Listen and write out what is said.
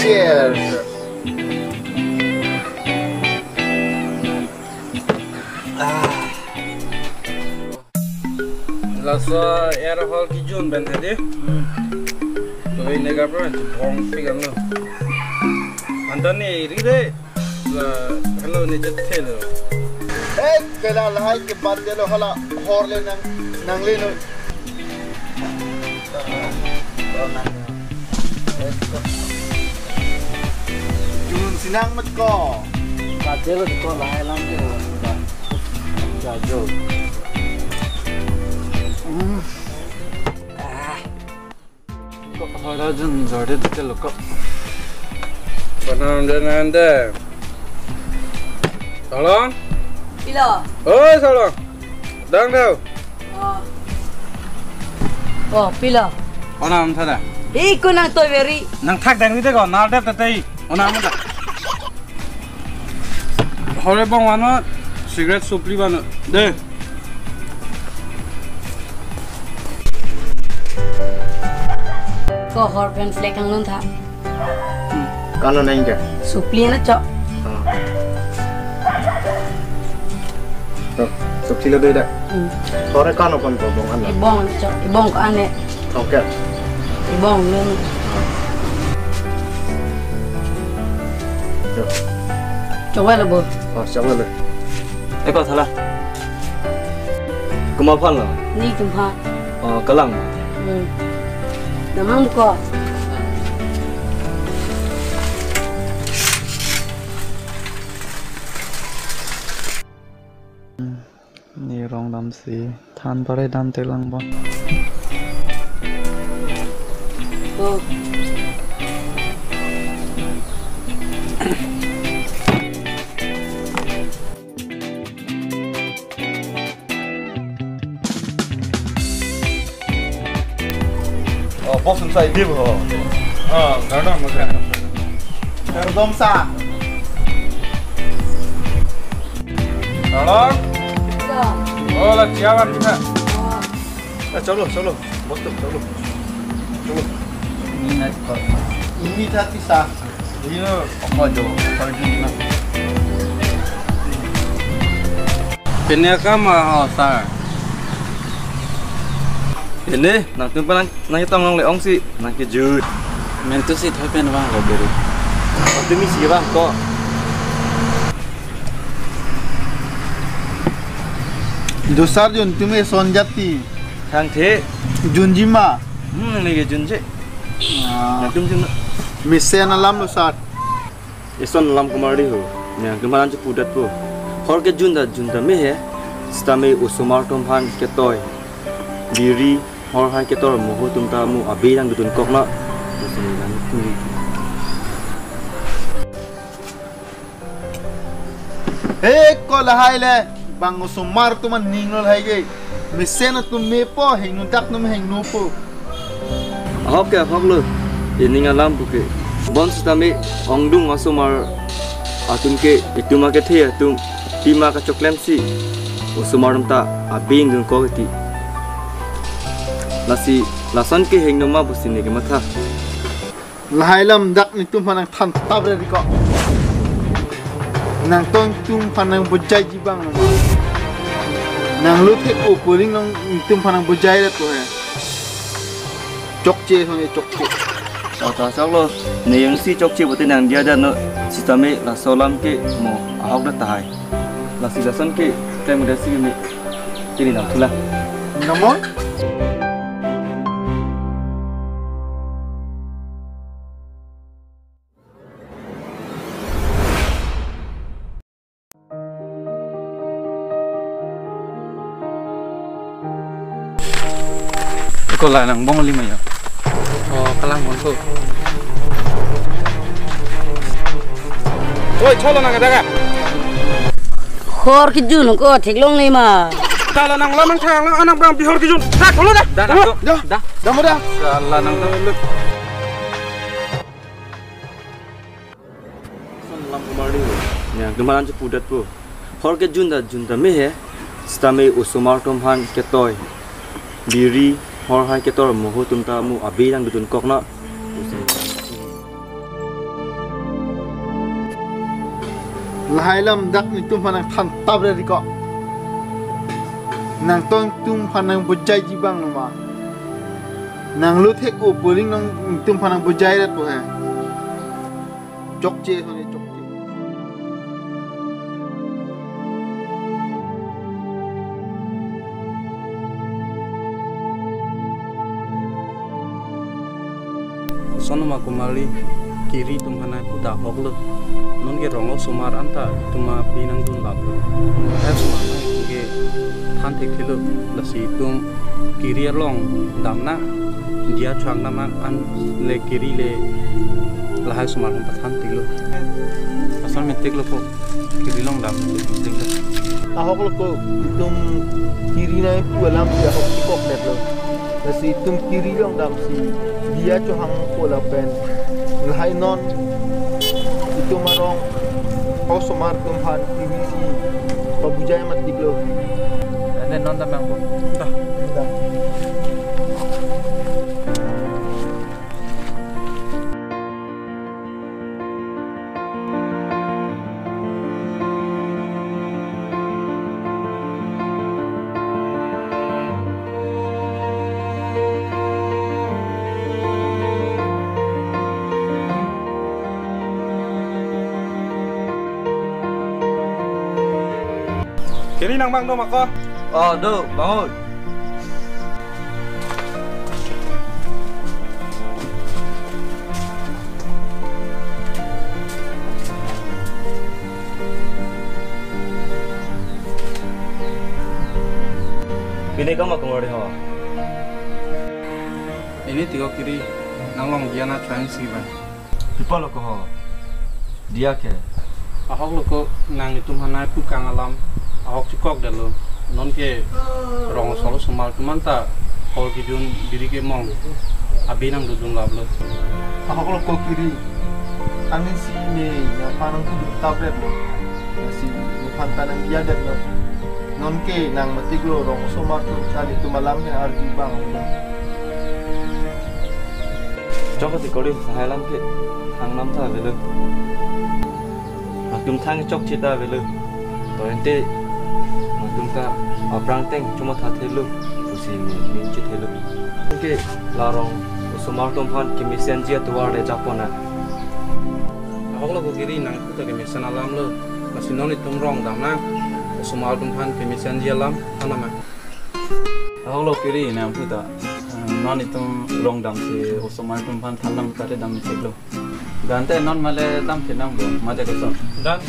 Cheers. Lasa era hal kijun ben tadi. Tu ini kapra tu bong pikan lo. Anda ni iri deh. Hello ni jatuh lo. Kailan lahai ke bande lo hala horle nang leno. Jun sinang mat ko. Bande lo ko lahai lang ke. Jajo. Kok hara jun jorde dite lo ko. Panang dan anda. Tolong. Pila. Oh, tolong. Dang dah. Oh, pila. Onam thada. Iku nang toy beri. Nang thak dang ni ko nar dap tatai. Onam da. Hore bang wana cigarette supply bana. De. Ko hor pen flek ang lun tha. Kano naing ke? Supli na cho. Sukti lo beda. Sore kano kon ko bong ana. Ibong na cho. Ibong ko ane. Okay. Ibong lun. Coba lo bo. Oh, siapa lo? Eko thala. Kumaphan lo. Ni tumha. Kalang. Namang ko. Ni rong dam si than pare dam telang bon. Oh. Bosun sai dim ho. Gada maka. Terdom sa. Tolong. Oh, lah ciawan kita. Chalo. Mostok chalo. Ni na ko. Ini jati sa. Ini apa jo? Pergi na. Penyaga mah sa. Ini nang tu pan nang tong nang leong si nang ke jut. Men tu si thoi pen wang lo beri. Tu mi si wang ko. Dosar jun tume son jati. Thang the. Junjima. Ni ke jun je. Nang tum jun. Mise na lam lo sat. Ison lam kumari ho. Nang kemaran je pudat po. Hor ke jun da me he. Stame usumar tom han ke toy. Diri hor han ke tor mo tum ta mu abi dang dun kok na. Ko lahai le. Bang usumar tu man ningnol hai ge. Mise na tu me po hing dak num hing no po. Hok lo. Ini ngalam buke. Bon stame ongdung usumar atun ke itu ma ke the tum tima ka choklem si. Usumar ta abi ngung ko ti. Nasi lasan ke heng nama busine ke matha. Lahai lam dak ni tum panang than tab re ko. Nang tong tum panang bujai jibang nama. Nang lu te o puling nang tum panang bujai re to he. Chokche hone chokche. Ta sak lo ne yang si chokche bote nang dia no sistame la solam ke mo ahok da tai. La si lasan ke tem da si me kini nam thula. Namon? Ko la nang bong lima ya. Oh, kalang bong ko. Oi, chalo nang daga. Hor ki jun ko thik long ni ma. Kalau nang lamang thang lang anak bang bihor kijun. Tak dulu dah. Dah mudah. Salah nang tahu. Son lam kumari ho. Yang kemaran je pudat po. Hor ke jun da me he. Stame usumar tom han ke toy. Diri hor han ke tor mo tum ta mu abi dang dun kok na. lahai lam dak ni tum panang than tabre ri ko nang tong tum panang bujai jibang nama nang lu thek o puling nang tum panang bujai rat to hai chokche hone chokche sonoma kumali kiri tumhana puta hoglo non ge rongo sumar anta tuma pinang dun lablo hai sumar ge than thek thilo lasi tum kiri long damna dia chang nama an le kiri le lahai sumar hum than thilo asal metek lo ko kiri long dam tinglo ahok lo ko tum kiri na pu alam dia hok tikok net lo lasi tum kiri long dam si dia cho hang pola pen lahai non itu marong kau somar tum han PVC pabujai mat diglo ane non ta mang dah kiri nang bang no mako oh do bangun Bini kamu kemana ho? ini tiga kiri nang long dia na trying si ban Pipa lo ko ho? Dia ke? ahok lo ko nang itu mana pu kang alam ahok cikok dalo non ke rong solo sumal tumanta hol kijun diri ke mong abi nang dudung lablo ahok lo ko kiri angin si ne yang panang tu tablet lo si pantan nang dia dan lo non ke nang matiglo rong somar tu cari tu malam ke arji bang Coba dikori Thailand ke thang nam tha velu Matum thang chok chita velu to ente matum ka aprang teng cuma tha thelu usi min chi thelu ke larong usumar tom phan ki mission jia tuar de japona ahok lo ko kiri nang ku ta ke mission alam lo masih non itu rong dam na sumal tum phan ke mission dia alam anama Halo kiri nam puta non itu rong dam si usumar tom phan thanam kare dam thelu Gante non male dam thinam bo maja ko so dan